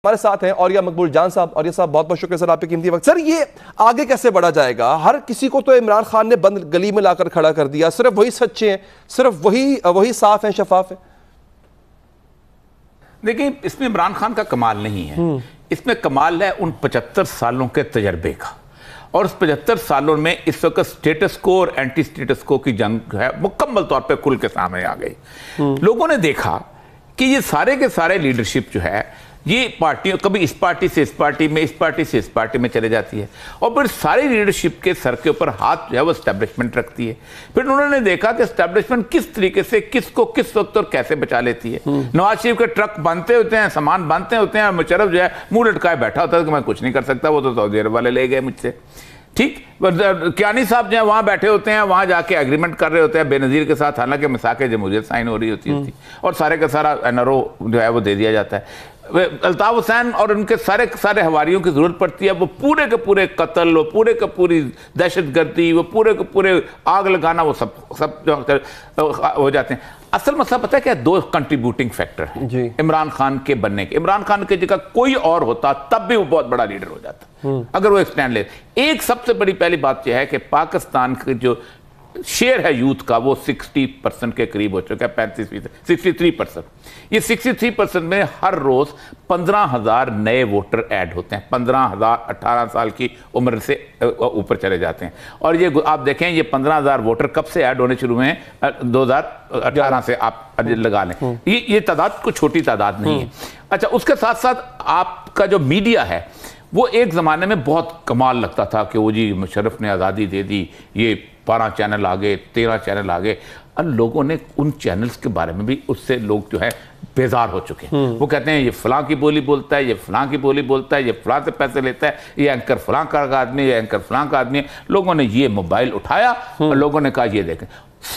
ہمارے ساتھ ہیں اوریہ مقبول جان صاحب. اوریہ صاحب بہت بہت شکریہ سر آپ کے قیمتی وقت. سر یہ آگے کیسے بڑھا جائے گا؟ ہر کسی کو تو عمران خان نے بند گلی میں لا کر کھڑا کر دیا. صرف وہی سچے ہیں، صرف وہی صاف ہیں، شفاف ہیں. دیکھیں اس میں عمران خان کا کمال نہیں ہے، اس میں کمال ہے ان 75 سالوں کے تجربے کا. اور اس 75 سالوں میں اس وقت سٹیٹس کو اور اینٹی سٹیٹس کو کی جنگ ہے مکمل طور پہ کھل کے سامنے آ گئی. لوگوں نے دیکھا کہ یہ سارے کے سارے لیڈرشپ جو ہے یہ پارٹیوں کبھی اس پارٹی سے اس پارٹی میں، اس پارٹی سے اس پارٹی میں چلے جاتی ہے، اور پھر ساری لیڈرشپ کے سر کے اوپر ہاتھ جو ہے وہ اسٹیبلشمنٹ رکھتی ہے. پھر انہوں نے دیکھا کہ اسٹیبلشمنٹ کس طریقے سے کس کو کس وقت اور کیسے بچا لیتی ہے. نواز شریف کے ٹرک بنتے ہوتے ہیں، سامان بنتے ہوتے ہیں، اور مشرف جو ہے منہ لٹکائے بیٹھا ہوتا ہے کہ میں کچھ نہیں کر سکتا، وہ تو سعودی عرب والے لے گئے مجھ سے. ٹھیک، کیانی صاحب جو ہیں وہاں بیٹھے ہوتے ہیں، وہاں جا کے ایگریمنٹ کر رہے ہوتے ہیں بے نظیر کے ساتھ، حالانکہ میثاق جمہوریت سائن ہو رہی ہوتی ہے، اور سارے کا سارا NRO جو ہے وہ دے دیا جاتا ہے. الطاف حسین اور ان کے سارے حواریوں کی ضرورت پڑتی ہے، وہ پورے کے پورے قتل، وہ پورے کے پوری دہشت گردی، وہ پورے کے پورے آگ لگانا، وہ سب ہو جاتے ہیں. اصل مسئلہ پتہ ہے کیا؟ دو کنٹریبیوٹنگ فیکٹر ہیں عمران خان کے بننے کے. عمران خان کی جگہ کوئی اور ہوتا تب بھی وہ بہت بڑا لیڈر ہو جاتا اگر وہ اسٹینڈ لے. ایک سب سے بڑی پہلی بات یہ ہے کہ پاکستان کے جو شیئر ہے یوتھ کا وہ 60% کے قریب ہو چکا ہے، 63%. یہ 63% میں ہر روز 15,000 نئے ووٹر ایڈ ہوتے ہیں. 15,000 18 سال کی عمر سے اوپر چلے جاتے ہیں. اور یہ آپ دیکھیں یہ 15,000 ووٹر کب سے ایڈ ہونے شروع ہوئے ہیں؟ 2018 سے آپ لگا لیں. یہ تعداد کوئی چھوٹی تعداد نہیں ہے. اچھا، اس کے ساتھ ساتھ آپ کا جو میڈیا ہے وہ ایک زمانے میں بہت کمال لگتا تھا کہ وہ جی مشرف نے آزادی دے دی، یہ 12 چینل آگئے، 13 چینل آگئے. اور لوگوں نے ان چینلز کے بارے میں بھی اس سے لوگ جو ہے بیزار ہو چکے ہیں. وہ کہتے ہیں یہ فلاں کی بولی بولتا ہے، یہ فلاں کی بولی بولتا ہے، یہ فلاں سے پیسے لیتا ہے، یہ اینکر فلاں کا آدمی ہے، یہ اینکر فلاں کا آدمی ہے. لوگوں نے یہ موبائل اٹھایا اور لوگوں نے کہا یہ دیکھیں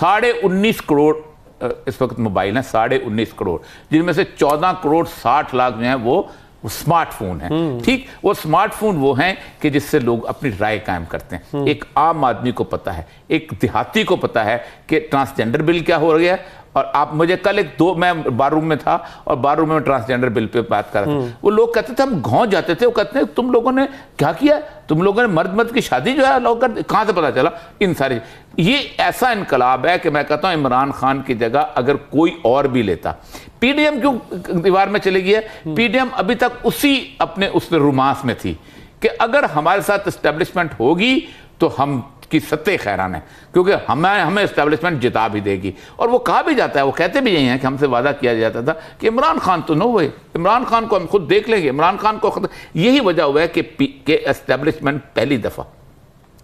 19.5 کروڑ اس وقت موبائل ہیں، 19.5 کروڑ، جن میں سے 14 کروڑ 60 لاکھ جو ہیں وہ سمارٹ فون ہیں. ٹھیک، وہ سمارٹ فون وہ ہیں کہ جس سے لوگ اپنی رائے قائم کرتے ہیں. ایک عام آدمی کو پتا ہے، ایک دیہاتی کو پتا ہے کہ ٹرانسجنڈر بل کیا ہو گیا ہے. اور آپ مجھے کل میں بار روم میں تھا اور بار روم میں ٹرانسجنڈر بل پہ بات کر رہا تھا. وہ لوگ کہتے تھے، ہم گھاؤں جاتے تھے، وہ کہتے ہیں تم لوگوں نے کیا کیا ہے؟ تم لوگوں نے مرد کی شادی جو ہے لوگ کرتے، کہاں سے پتا چلا؟ ان ساری یہ ایسا انقلاب ہے کہ میں کہتا ہوں عمران خان کی جگہ اگر کوئی اور بھی لیتا. پی ڈی ایم کیوں دیوار میں چلے گئی ہے؟ پی ڈی ایم ابھی تک اس رومانس میں تھی کہ اگر ہمارے ساتھ اسٹیبلشمنٹ ہوگی تو ہم کی ستہ خیران ہے، کیونکہ ہمیں اسٹیبلشمنٹ جتا بھی دے گی. اور وہ کہا بھی جاتا ہے، وہ کہتے بھی یہی ہیں کہ ہم سے وعدہ کیا جاتا تھا کہ عمران خان تو نو ہوئے، عمران خان کو ہم خود دیکھ لیں گے، عمران خان کو خود. یہی وجہ ہوا ہے کہ اسٹیبلشمنٹ پہلی دفعہ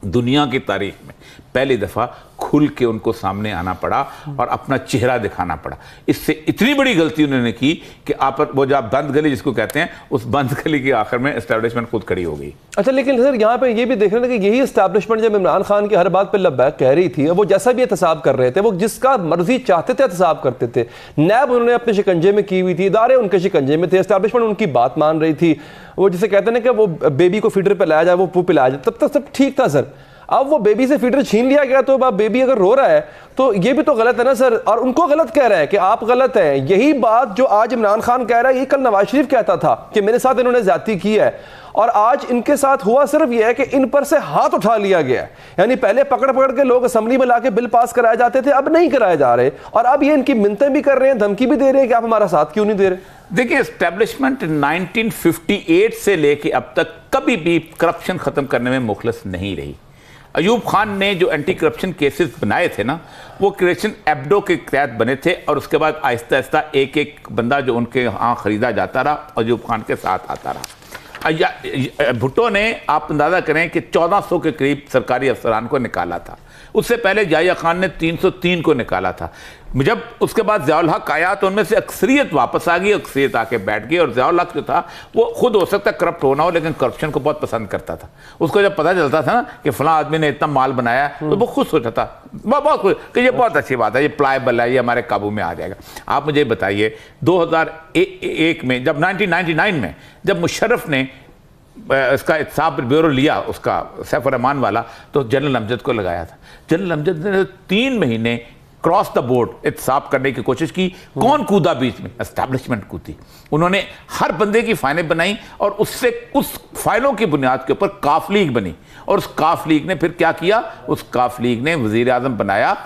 دنیا کی تاریخ میں پہلی دفعہ کھل کے ان کو سامنے آنا پڑا اور اپنا چہرہ دکھانا پڑا. اس سے اتنی بڑی غلطی انہوں نے کی کہ وہ جو بند گلی جس کو کہتے ہیں، اس بند گلی کے آخر میں اسٹیبلشمنٹ خود کھڑی ہو گئی. اچھا، لیکن سر یہاں پہ یہ بھی دیکھ رہے ہیں کہ یہی اسٹیبلشمنٹ جب عمران خان کی ہر بات پہ لبیک کہہ رہی تھی، وہ جیسا بھی احتساب کر رہے تھے، وہ جس کا مرضی چاہتے تھے احتساب کرتے تھے. نیب انہوں نے اپنے شکنجے میں کی ہوئی تھی، ادارے ان کے شکنجے میں تھے، اسٹیبلشمنٹ ان کی بات مان رہی تھی. وہ جسے کہتے ہیں کہ وہ بیبی کو فیڈر پہ لایا جائے، وہ پلایا جائے، تب تک سب ٹھیک تھا سر. اب وہ بیبی سے فیڈر چھین لیا گیا تو اب بیبی اگر رو رہا ہے تو یہ بھی تو غلط ہے نا سر. اور ان کو غلط کہہ رہا ہے کہ آپ غلط ہیں. یہی بات جو آج عمران خان کہہ رہا ہے، یہ کل نواز شریف کہتا تھا کہ میرے ساتھ انہوں نے زیادتی کی ہے. اور آج ان کے ساتھ ہوا صرف یہ ہے کہ ان پر سے ہاتھ اٹھا لیا گیا ہے. یعنی پہلے پکڑ کے لوگ اسمبلی میں لا کے بل پاس کرائے جاتے تھے، اب نہیں کرائے جا رہے. اور اب یہ ان کی منتیں بھی کر رہے ہیں، دھمکی بھی دے رہے ہیں کہ آپ ہمارا ساتھ کیوں نہیں دے رہے. دیکھیں اسٹیبلشمنٹ 1958 سے لے کے اب تک کبھی بھی کرپشن ختم کرنے میں مخلص نہیں رہی. ایوب خان نے جو اینٹی کرپشن کیسز بنائے تھے نا، وہ کریشن ایبڈو کے تحت بنے تھے، اور اس کے بعد آہستہ آہستہ ایک بندہ جو ان کے ہاں خریدا جاتا رہا اور ایوب خان کے ساتھ آتا رہا. بھٹو نے آپ اندازہ کریں کہ 1400 کے قریب سرکاری افسران کو نکالا تھا. اس سے پہلے یحییٰ خان نے 303 کو نکالا تھا. جب اس کے بعد ضیاء الحق آیا تو ان میں سے اکثریت واپس آ گئی، اکثریت آ کے بیٹھ گئی. اور ضیاء الحق جو تھا وہ خود ہو سکتا ہے کرپٹ ہونا ہو، لیکن کرپشن کو بہت پسند کرتا تھا. اس کو جب پتہ چلتا تھا نا کہ فلاں آدمی نے اتنا مال بنایا تو وہ خوش ہوتا تھا، بہت خوش کہ یہ بہت اچھی بات ہے، یہ پلائبل ہے، یہ ہمارے قابو میں آ جائے گا. آپ مجھے بتائیے 2001 میں جب 1999 میں جب مشرف نے اس کا احتساب بیورو لیا، اس کا سیف الرحمان والا، تو جنرل امجد کو لگایا تھا. جنرل امجد نے 3 مہینے क्रॉस द बोर्ड एहतसाब करने की कोशिश की। कौन कूदा बीच में? एस्टैब्लिशमेंट कूदी। उन्होंने हर बंदे की फाइलें बनाई और उससे उस फाइलों की बुनियाद के ऊपर काफ लीग बनी, और उस काफ लीग ने फिर क्या किया? उस काफ लीग ने वजीर आजम बनाया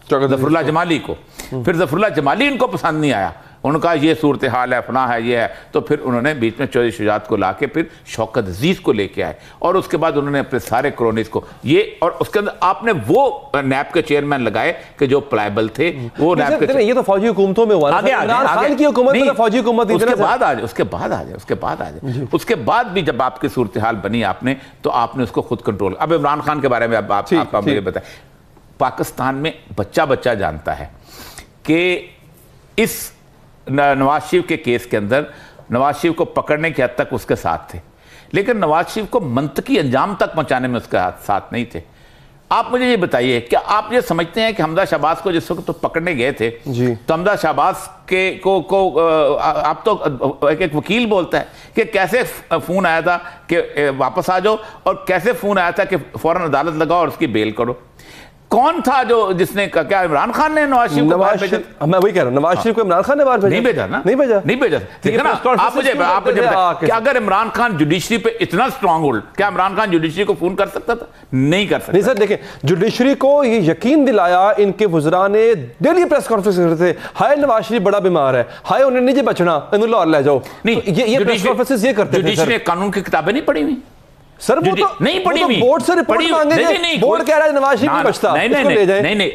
ज़फ़रुल्लाह जमाली को। फिर ज़फ़रुल्लाह जमाली इनको पसंद नहीं आया, उनका ये सूरत हाल है, फना है, ये है, तो फिर उन्होंने बीच में चौधरी शुजात को लाके फिर शौकत अजीज़ को लेके आए, और उसके बाद उन्होंने अपने सारे क्रोनीज को ये, और उसके अंदर आपने वो नैब के चेयरमैन लगाए कि जो प्लायबल थे, वो नैब के। ये तो फौजी हुकूमतों में हुआ, इमरान खान की हुकूमत में फौजी हुकूमत। उसके बाद आ जाए, उसके बाद भी जब आपकी सूरत हाल बनी आपने, तो आपने उसको खुद कंट्रोल। अब इमरान खान के बारे में आप मुझे बताएं। पाकिस्तान में बच्चा जानता है कि इस नवाज शरीफ के केस के अंदर नवाज शरीफ को पकड़ने की हद तक उसके साथ थे, लेकिन नवाज शरीफ को मंतकी अंजाम तक पहुंचाने में उसके साथ नहीं थे। आप मुझे ये बताइए, क्या आप ये समझते हैं कि हमजा शहबाज को जिस वक्त तो पकड़ने गए थे जी, तो हमजा शहबाज के को आप तो एक वकील बोलता है कि कैसे फोन आया था कि वापस आ जाओ, और कैसे फोन आया था कि फौरन अदालत लगाओ और उसकी बेल करो? कौन था जो जिसने क्या इमरान खान ने नवाज शरीफ को बाहर भेजा? मैं वही कह रहा हूं, नवाज शरीफ को इमरान खान ने बाहर भेजा? नहीं भेजा ना, नहीं भेजा। आप मुझे क्या अगर इमरान खान जुडिशरी पे इतना स्ट्रांग होल्ड, क्या इमरान खान जुडिशरी को फोन कर सकता था? नहीं कर सकता। नहीं सर, देखें, जुडिशरी को ये यकीन दिलाया इनके वुज़रा ने, डेली प्रेस कॉन्फ्रेंस करते थे, हाय नवाज शरीफ बड़ा बीमार है, हाय उन्हें नहीं बचना, इन्हें लाहौर ले जाओ। नहीं, ये प्रेस कॉन्फ्रेंस ये करते थे। जुडिशरी ने कानून की किताबें नहीं पढ़ी हुई सर, वो तो नहीं पढ़ी हुई, बोर्ड से रिपोर्ट मांगे, बोर्ड कह रहा है नवाज शरीफ नहीं बचता, नहीं,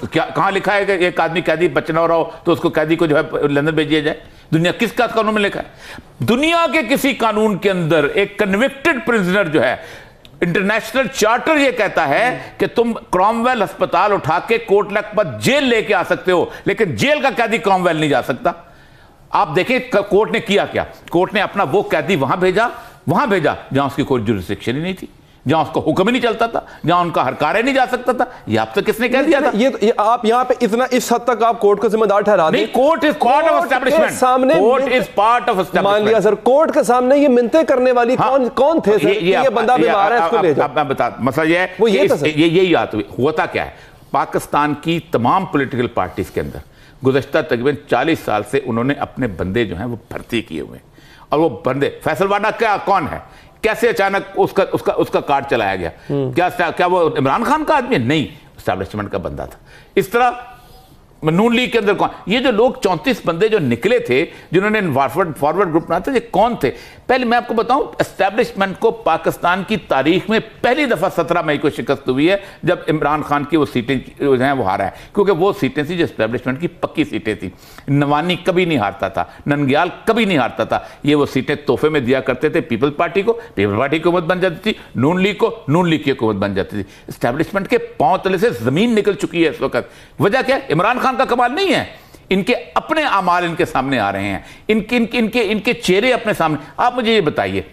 कहां लिखा है कि एक आदमी कैदी बचना हो रहा हो तो उसको कैदी को जो है लंदन भेज दिया जाए? दुनिया किस कानून में लिखा है? दुनिया के किसी कानून के अंदर एक कन्विक्टेड प्रिजनर जो है, इंटरनेशनल चार्टर ये कहता है कि तुम क्रॉमवेल अस्पताल उठा के कोर्ट लखपत जेल लेके आ सकते हो, लेकिन जेल का कैदी क्रॉमवेल नहीं जा सकता। आप देखें कोर्ट ने किया क्या? कोर्ट ने अपना वो कैदी वहां भेजा जहां उसकी कोई जुरिस्डिक्शन ही नहीं थी, जहां उसको हुक्म ही नहीं चलता था, जहां उनका हरकारे नहीं जा सकता था। ये आप तो किसने कह दिया था? ये आप यहां पे इतना इस हद तक आप कोर्ट को जिम्मेदार ठहरा दें? नहीं, court is part of establishment, court is part of establishment. मान लिया सर, कोर्ट के सामने ये मिन्नतें करने वाली कौन थे सर? ये बंदा बीमार है, इसको ले जाओ। मैं बता, मसला ये है, वो यही बात हुई। होता क्या है, पाकिस्तान की तमाम पॉलिटिकल पार्टीज के अंदर गुज़श्ता तकरीबन 40 साल से उन्होंने अपने बंदे जो हैं वो भर्ती किए हुए हैं, और वो बंदे, फैसल वाडा क्या कौन है, कैसे अचानक उसका कार्ड चलाया गया? क्या वो इमरान खान का आदमी? नहीं, एस्टैब्लिशमेंट का बंदा था। इस तरह नून लीग के अंदर कौन, ये जो लोग 34 बंदे जो निकले थे जिन्होंने फॉरवर्ड ग्रुप बनाया था, ये कौन थे? पहले मैं आपको बताऊं, एस्टैब्लिशमेंट को पाकिस्तान की तारीख में पहली दफा 17 मई को शिकस्त हुई है जब इमरान खान की वो सीटें जो हैं वो हारा है, क्योंकि वो सीटें थी जो एस्टैब्लिशमेंट की पक्की सीटें थी। नवानी कभी नहीं हारता था, नंगियाल कभी नहीं हारता था, ये वो सीटें तोहफे में दिया करते थे पीपल पार्टी को, पीपल पार्टी की हुकूमत बन जाती थी, नून लीग को, नून लीग की हुकूमत बन जाती थी। एस्टैब्लिशमेंट के पांव तले से जमीन निकल चुकी है इस वक्त। वजह क्या है? इमरान खान का कमाल नहीं है, इनके अपने अमाल इनके सामने आ रहे हैं, इनके चेहरे अपने सामने। आप मुझे ये बताइए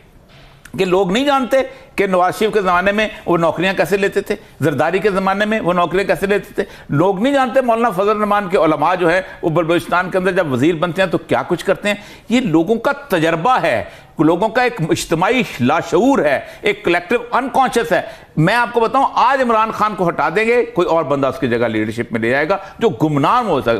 कि लोग नहीं जानते कि नवाज शरीफ के ज़माने में वो नौकरियां कैसे लेते थे, जरदारी के ज़माने में वो नौकरियां कैसे लेते थे। लोग नहीं जानते मौलाना फजल रहमान के उलमा जो है वो बलूचिस्तान के अंदर जब वजीर बनते हैं तो क्या कुछ करते हैं। ये लोगों का तजर्बा है, लोगों का एक इज्तिमाई लाशऊर है, एक कलेक्टिव अनकॉन्शियस है। मैं आपको बताऊं, आज इमरान खान को हटा देंगे, कोई और बंदा उसकी जगह लीडरशिप में ले जाएगा जो गुमनाम होगा,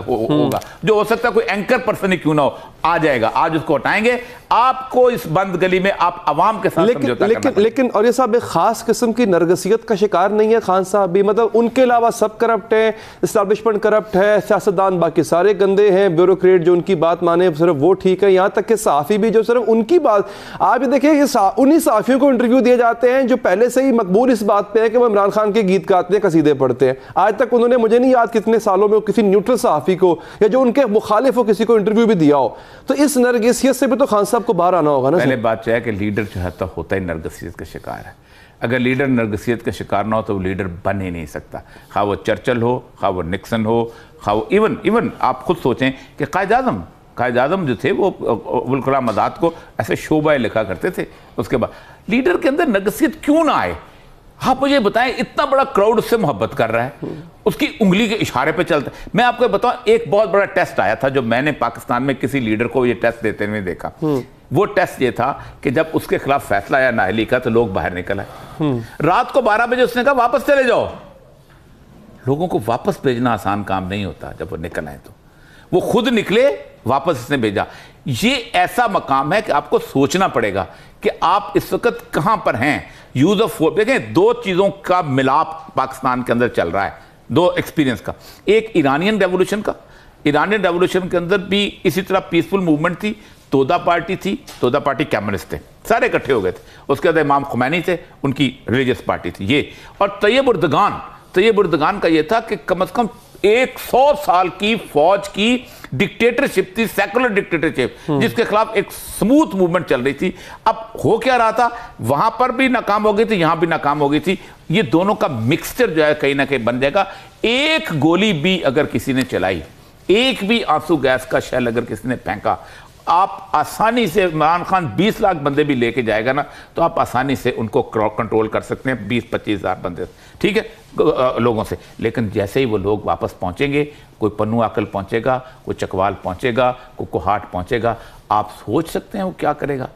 जो हो सकता है कोई एंकर पर्सन ही क्यों ना हो, आ जाएगा। आज उसको हटाएंगे, आपको इस बंद गली में आप अवाम के साथ समझौता करना पड़ेगा। लेकिन और ये साहब एक खास किस्म की नरगसियत का शिकार नहीं है खान साहब भी, मतलब उनके अलावा सब करप्ट है, एस्टैब्लिशमेंट करप्ट है, सियासतदान बाकी सारे गंदे हैं, ब्यूरोक्रेट जो उनकी बात माने सिर्फ वो ठीक है, यहाँ तक कि सहाफ़ी भी जो सिर्फ उनकी बात। आप ये देखिए कि उन्हीं सहाफ़ियों को इंटरव्यू दिए जाते हैं जो पहले से ही मकबूल इस बात पे है कि वो इमरान खान के गीत गाते हैं, कसीदे पढ़ते हैं। आज तक उन्होंने, मुझे नहीं याद कितने सालों में, किसी न्यूट्रल सहाफ़ी को या जो उनके मुखालिफ हो किसी को इंटरव्यू भी दिया हो। तो इस नरगसियत से भी तो खान साहब को बाहर आना होगा ना। पहले बात यह है कि लीडर जो है तो होता ही नरगसियत का शिकार है। अगर लीडर नरगसियत का शिकार ना हो तो वो लीडर बन ही नहीं सकता, खा वो चर्चिल हो, खा वो निक्सन हो, खा वो इवन आप खुद सोचें कि कायद आज़म जो थे वो अबुल कलाम आज़ाद को ऐसे शोबाए लिखा करते थे। उसके बाद लीडर के अंदर नरगसियत क्यों ना आए? आप मुझे बताएं, इतना बड़ा क्राउड उससे मोहब्बत कर रहा है, उसकी उंगली के इशारे पे चलता है। मैं आपको बताऊं, एक बहुत बड़ा टेस्ट आया था जो मैंने पाकिस्तान में किसी लीडर को ये टेस्ट देते हुए देखा। वो टेस्ट ये था कि जब उसके खिलाफ फैसला आया नाअहली का तो लोग बाहर निकल आए। रात को 12 बजे उसने कहा वापस चले जाओ, लोगों को वापस भेजना आसान काम नहीं होता जब वो निकल आए, तो वो खुद निकले, वापस इसने भेजा। ये ऐसा मकाम है कि आपको सोचना पड़ेगा कि आप इस वक्त कहां पर हैं। यूज ऑफ फोर्स, देखें दो चीजों का मिलाप पाकिस्तान के अंदर चल रहा है, दो एक्सपीरियंस का। एक ईरानियन रेवोल्यूशन का, ईरानियन रेवोल्यूशन के अंदर भी इसी तरह पीसफुल मूवमेंट थी, तोदा पार्टी थी, तोदा पार्टी कम्युनिस्ट थे, सारे इकट्ठे हो गए थे। उसके बाद इमाम खुमैनी थे, उनकी रिलीजियस पार्टी थी ये। और तैयब उर्दगान का ये था कि कम से कम 100 साल की फौज की डिक्टेटरशिप थी, सेकुलर डिक्टेटरशिप, जिसके खिलाफ एक स्मूथ मूवमेंट चल रही थी। अब हो क्या रहा था, वहां पर भी नाकाम हो गई थी, यहां भी नाकाम हो गई थी। ये दोनों का मिक्सचर जो है कहीं ना कहीं बन जाएगा। एक गोली भी अगर किसी ने चलाई, एक भी आंसू गैस का शेल अगर किसी ने फेंका, आप आसानी से, इमरान खान 20 लाख बंदे भी लेके जाएगा ना, तो आप आसानी से उनको कंट्रोल कर सकते हैं, 20-25 हज़ार बंदे, ठीक है, लोगों से। लेकिन जैसे ही वो लोग वापस पहुंचेंगे, कोई पन्नू आकल पहुंचेगा, कोई चकवाल पहुंचेगा, कोई कोहाट पहुंचेगा, आप सोच सकते हैं वो क्या करेगा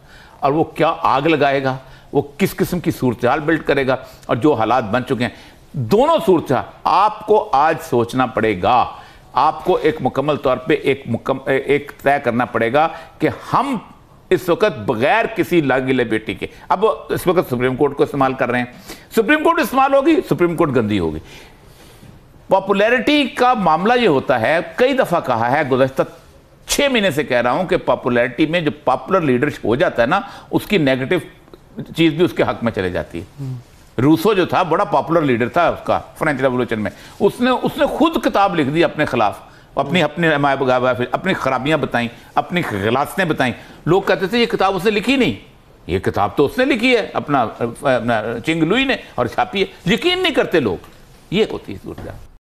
और वो क्या आग लगाएगा, वो किस किस्म की सूरत-हाल बिल्ड करेगा। और जो हालात बन चुके हैं, दोनों सूरत-हाल आपको आज सोचना पड़ेगा। आपको एक मुकम्मल तौर पे एक तय करना पड़ेगा कि हम इस वक्त बगैर किसी लागिले बेटी के, अब इस वक्त सुप्रीम कोर्ट को इस्तेमाल कर रहे हैं, सुप्रीम कोर्ट इस्तेमाल होगी, सुप्रीम कोर्ट गंदी होगी। पॉपुलैरिटी का मामला ये होता है, कई दफा कहा है, गुज़श्ता 6 महीने से कह रहा हूं कि पॉपुलैरिटी में जो पॉपुलर लीडर हो जाता है ना, उसकी नेगेटिव चीज भी उसके हक में चले जाती है। रूसो जो था बड़ा पॉपुलर लीडर था उसका फ्रेंच रेवोल्यूशन में, उसने खुद किताब लिख दी अपने खिलाफ, अपनी खराबियां बताई, अपनी गलासतें बताई। लोग कहते थे ये किताब उसने लिखी नहीं, ये किताब तो उसने लिखी है अपना चिंग लुई ने और छापी है। यकीन नहीं करते लोग, ये होती है सूरत।